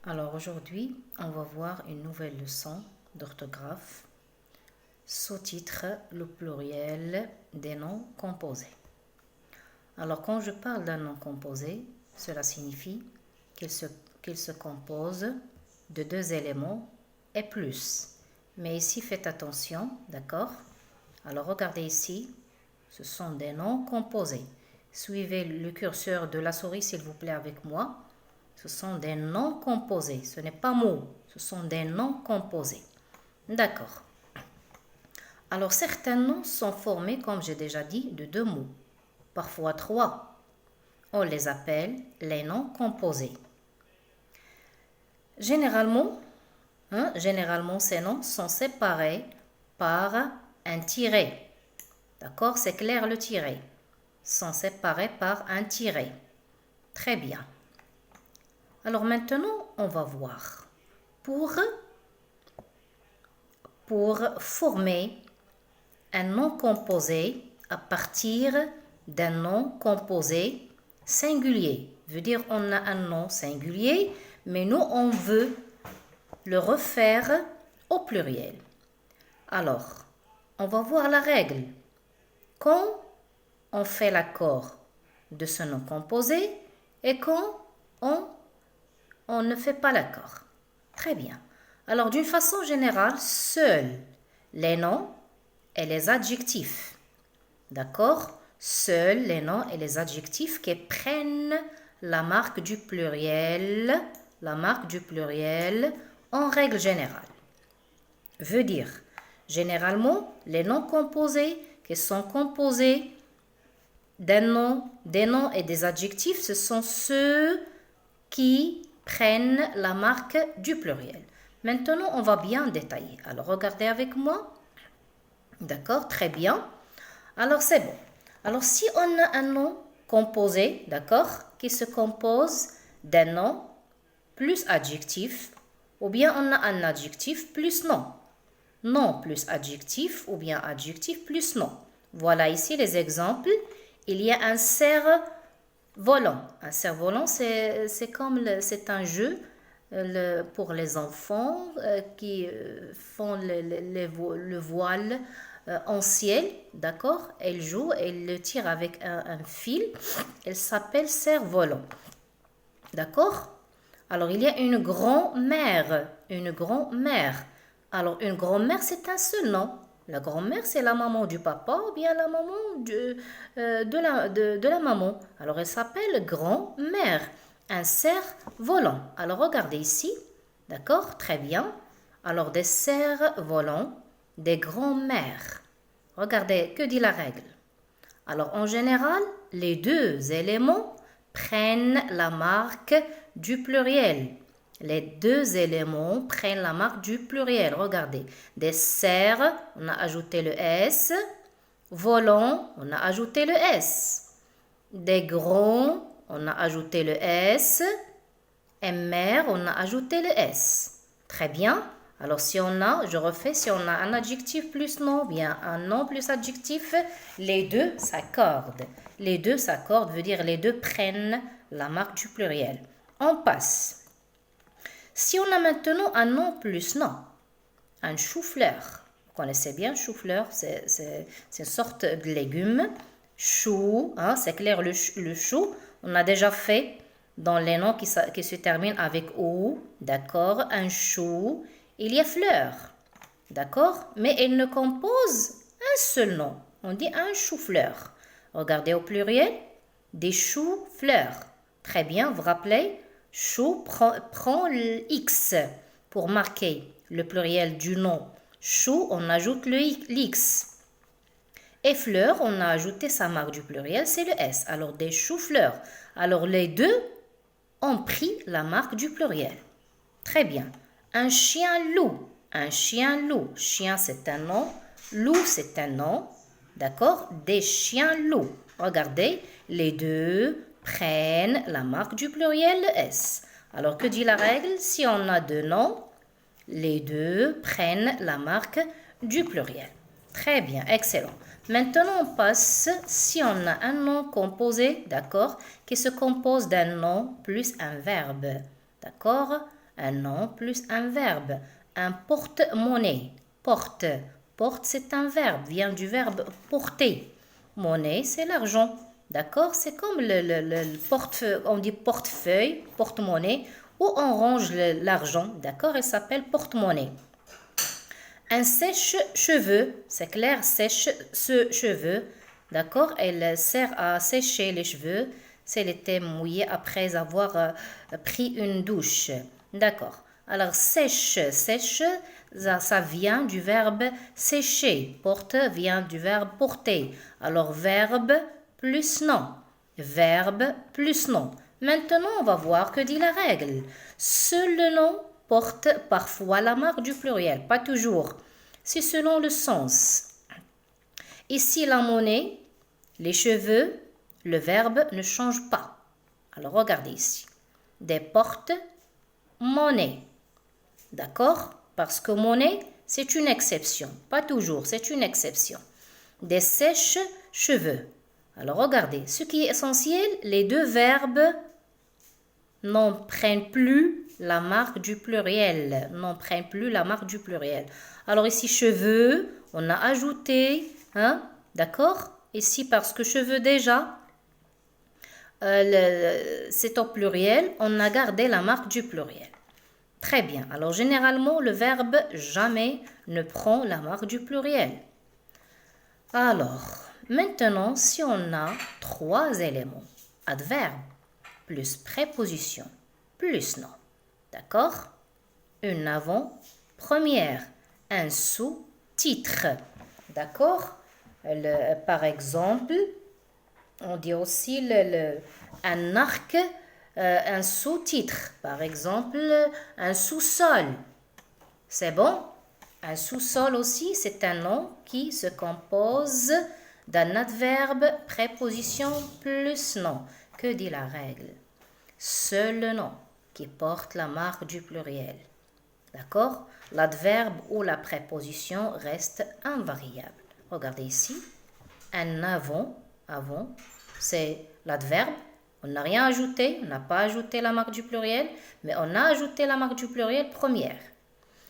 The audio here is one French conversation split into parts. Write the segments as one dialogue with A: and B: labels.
A: Alors aujourd'hui, on va voir une nouvelle leçon d'orthographe sous-titre le pluriel des noms composés. Alors quand je parle d'un nom composé, cela signifie qu'il se compose de deux éléments et plus. Mais ici, faites attention, d'accord? Alors regardez ici, ce sont des noms composés. Suivez le curseur de la souris s'il vous plaît avec moi. Ce sont des noms composés. Ce n'est pas mots. Ce sont des noms composés. D'accord. Alors, certains noms sont formés, comme j'ai déjà dit, de deux mots. Parfois trois. On les appelle les noms composés. Généralement, ces noms sont séparés par un tiret. D'accord? C'est clair le tiret. Sont séparés par un tiret. Très bien. Alors maintenant, on va voir. Pour former un nom composé à partir d'un nom composé singulier. Veut dire on a un nom singulier, mais nous on veut le refaire au pluriel. Alors, on va voir la règle. Quand on fait l'accord de ce nom composé et quand on ne fait pas l'accord. Très bien. Alors, d'une façon générale, seuls les noms et les adjectifs. D'accord? Seuls les noms et les adjectifs qui prennent la marque du pluriel en règle générale. Veut dire, généralement, les noms composés qui sont composés des noms et des adjectifs, ce sont ceux qui prennent la marque du pluriel. Maintenant, on va bien détailler. Alors, regardez avec moi. D'accord, très bien. Alors, c'est bon. Alors, si on a un nom composé, d'accord, qui se compose d'un nom plus adjectif, ou bien on a un adjectif plus nom. Nom plus adjectif, ou bien adjectif plus nom. Voilà ici les exemples. Il y a un cerf-volant. Un cerf-volant, c'est un jeu pour les enfants qui font le voile en ciel, d'accord? Elle joue, elle le tire avec un fil. Elle s'appelle cerf-volant, d'accord? Alors, il y a une grand-mère. Alors, une grand-mère, c'est un seul nom. La grand-mère, c'est la maman du papa ou bien la maman de la maman. Alors, elle s'appelle grand-mère. Un cerf-volant. Alors, regardez ici. D'accord? Très bien. Alors, des cerfs-volants, des grands-mères. Regardez, que dit la règle? Alors, en général, les deux éléments prennent la marque du pluriel. Les deux éléments prennent la marque du pluriel. Regardez, des cerfs, on a ajouté le S. Volant, on a ajouté le S. Des grands, on a ajouté le S. Et mère, on a ajouté le S. Très bien. Alors, si on a un adjectif plus nom, bien un nom plus adjectif, les deux s'accordent. Les deux s'accordent veut dire les deux prennent la marque du pluriel. On passe. Si on a maintenant un nom plus nom, un chou-fleur. Vous connaissez bien chou-fleur, c'est une sorte de légume. Chou, c'est clair, le chou, on a déjà fait dans les noms qui se terminent avec O, d'accord, un chou. Il y a fleur, d'accord, mais elle ne compose un seul nom. On dit un chou-fleur. Regardez au pluriel, des choux-fleurs. Très bien, vous vous rappelez, chou prend le X pour marquer le pluriel du nom. Chou, on ajoute l'X. Et fleur, on a ajouté sa marque du pluriel, c'est le S. Alors, des choux-fleurs. Alors, les deux ont pris la marque du pluriel. Très bien. Un chien-loup. Un chien-loup. Chien, c'est un nom. Loup, c'est un nom. D'accord? Des chiens-loups. Regardez, les deux prennent la marque du pluriel, le S. Alors, que dit la règle? Si on a deux noms, les deux prennent la marque du pluriel. Très bien, excellent. Maintenant, on passe, si on a un nom composé, d'accord, qui se compose d'un nom plus un verbe, d'accord? Un nom plus un verbe. Un porte-monnaie. Porte. Porte, c'est un verbe, vient du verbe porter. Monnaie, c'est l'argent. D'accord? C'est comme le on dit portefeuille, porte-monnaie, où on range l'argent. D'accord? Il s'appelle porte-monnaie. Un sèche-cheveux, c'est clair, sèche-cheveux. D'accord? Elle sert à sécher les cheveux si elle était mouillée après avoir pris une douche. D'accord. Alors, sèche, ça vient du verbe sécher. Porte vient du verbe porter. Alors, verbe plus nom. Verbe plus nom. Maintenant, on va voir que dit la règle. Seul le nom porte parfois la marque du pluriel, pas toujours. C'est selon le sens. Ici, la monnaie, les cheveux, le verbe ne change pas. Alors, regardez ici. Des porte-monnaie. D'accord? Parce que monnaie, c'est une exception. Pas toujours, c'est une exception. Des sèches-cheveux. Alors, regardez. Ce qui est essentiel, les deux verbes n'en prennent plus la marque du pluriel. N'en prennent plus la marque du pluriel. Alors, ici, cheveux, on a ajouté, hein? D'accord? Ici, parce que cheveux déjà, c'est au pluriel, on a gardé la marque du pluriel. Très bien. Alors, généralement, le verbe jamais ne prend la marque du pluriel. Alors, maintenant, si on a trois éléments, adverbe, plus préposition, plus nom. D'accord? Une avant-première, un sous-titre. D'accord? Par exemple, on dit aussi un arc, un sous-titre. Par exemple, un sous-sol. C'est bon? Un sous-sol aussi, c'est un nom qui se compose d'un adverbe, préposition plus nom. Que dit la règle? Seul le nom qui porte la marque du pluriel. D'accord? L'adverbe ou la préposition reste invariable. Regardez ici. Un avant, c'est l'adverbe. On n'a rien ajouté, on n'a pas ajouté la marque du pluriel, mais on a ajouté la marque du pluriel première.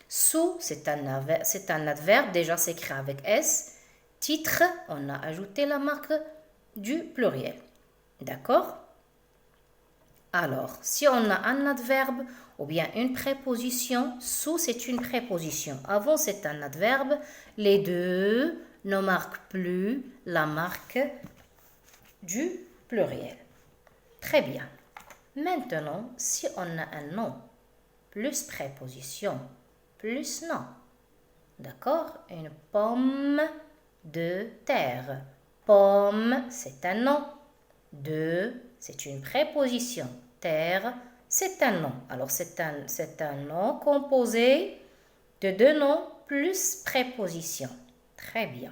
A: Sous, c'est un adverbe, déjà c'est écrit avec S. Titre, on a ajouté la marque du pluriel. D'accord? Alors, si on a un adverbe ou bien une préposition, sous c'est une préposition. Avant c'est un adverbe, les deux ne marquent plus la marque du pluriel. Très bien. Maintenant, si on a un nom plus préposition plus nom, d'accord? Une pomme de terre. Pomme, c'est un nom. De, c'est une préposition. Terre, c'est un nom. Alors, c'est un nom composé de deux noms plus préposition. Très bien.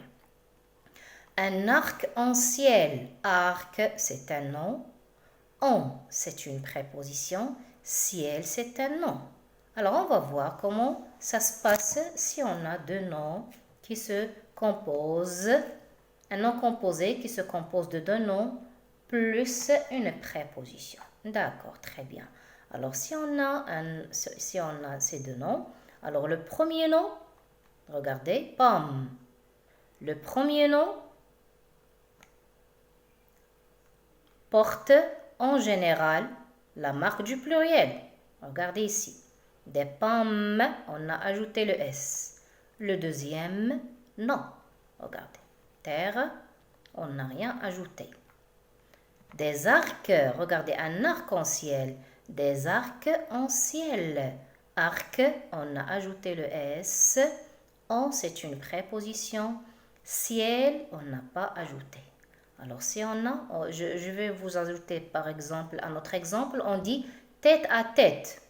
A: Un arc-en-ciel. Arc, c'est un nom. En, c'est une préposition. Ciel, c'est un nom. Alors, on va voir comment ça se passe si on a deux noms qui se composent. Un nom composé qui se compose de deux noms plus une préposition. D'accord, très bien. Alors, si on a ces deux noms, alors le premier nom, regardez, pomme. Le premier nom porte en général la marque du pluriel. Regardez ici. Des pommes, on a ajouté le S. Le deuxième, non. Regardez. Terre, on n'a rien ajouté. Des arcs, regardez, un arc-en-ciel. Des arcs-en-ciel. Arc, on a ajouté le S. En, c'est une préposition. Ciel, on n'a pas ajouté. Alors, si on a, je vais vous ajouter par exemple, un autre exemple, on dit tête à tête.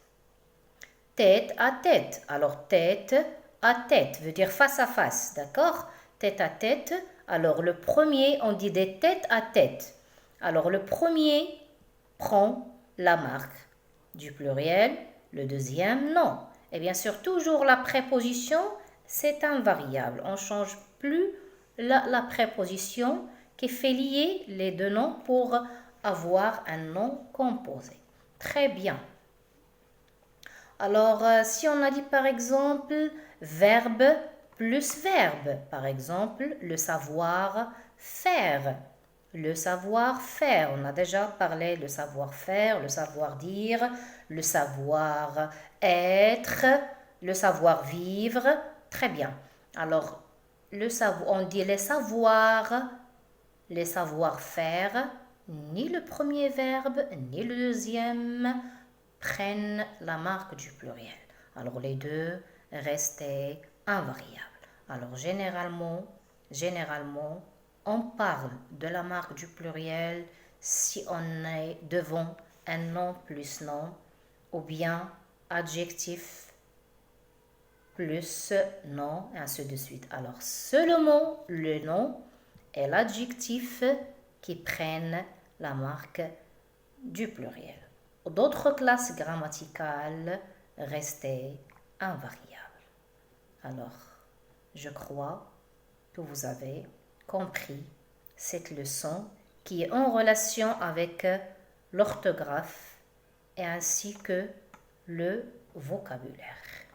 A: Tête à tête. Alors, tête à tête veut dire face à face, d'accord? Tête à tête. Alors, le premier, on dit des têtes à tête. Alors, le premier prend la marque du pluriel, le deuxième, non. Et bien sûr, toujours la préposition, c'est invariable. On ne change plus la préposition qui fait lier les deux noms pour avoir un nom composé. Très bien. Alors, si on a dit par exemple verbe plus verbe, par exemple le savoir-faire. Le savoir-faire, on a déjà parlé le savoir-faire, le savoir-dire, le savoir-être, le savoir-vivre. Très bien. Alors, on dit les savoir-faire, ni le premier verbe, ni le deuxième prennent la marque du pluriel. Alors, les deux restaient invariables. Alors, généralement, on parle de la marque du pluriel si on est devant un nom plus nom ou bien adjectif plus nom, et ainsi de suite. Alors, seulement le nom et l'adjectif qui prennent la marque du pluriel. D'autres classes grammaticales restaient invariables. Alors, je crois que vous avez compris cette leçon qui est en relation avec l'orthographe et ainsi que le vocabulaire.